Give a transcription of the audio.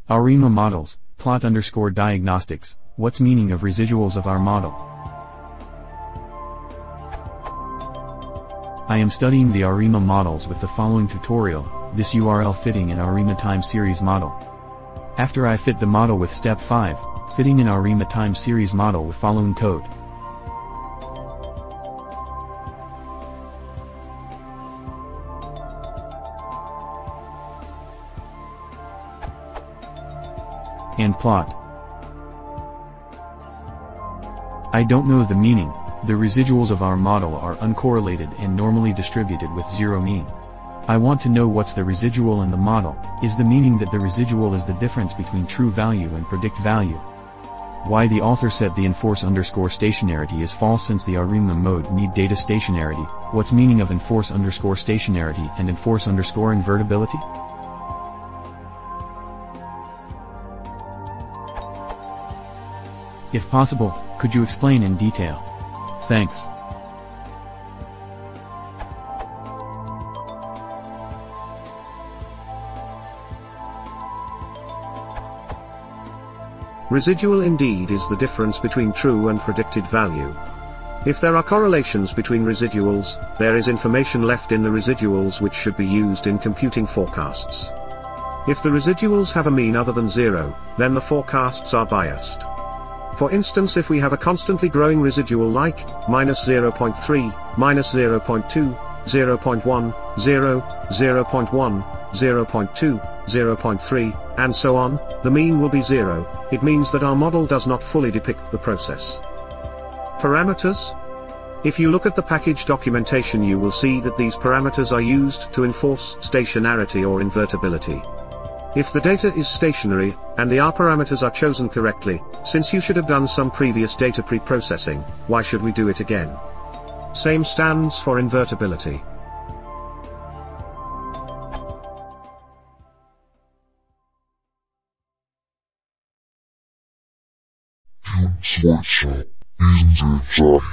Arima models, plot_diagnostics, what's meaning of residuals of our model? I am studying the Arima models with the following tutorial, this URL fitting an Arima time series model. After I fit the model with step 5, fitting an Arima time series model with following code. And plot. I don't know the meaning. The residuals of our model are uncorrelated and normally distributed with zero mean. I want to know what's the residual in the model. Is the meaning that the residual is the difference between true value and predict value? Why the author said the enforce_stationarity is false since the Arima mode need data stationarity. What's meaning of enforce_stationarity and enforce_invertibility? If possible, could you explain in detail? Thanks. Residual indeed is the difference between true and predicted value. If there are correlations between residuals, there is information left in the residuals which should be used in computing forecasts. If the residuals have a mean other than 0, then the forecasts are biased. For instance, if we have a constantly growing residual like -0.3, -0.2, 0.1, 0, 0.1, 0.2, 0.3, and so on, the mean will be 0. It means that our model does not fully depict the process. Parameters? If you look at the package documentation, you will see that these parameters are used to enforce stationarity or invertibility. If the data is stationary, and the R parameters are chosen correctly, since you should have done some previous data pre-processing, why should we do it again? Same stands for invertibility. Workshop, isn't it,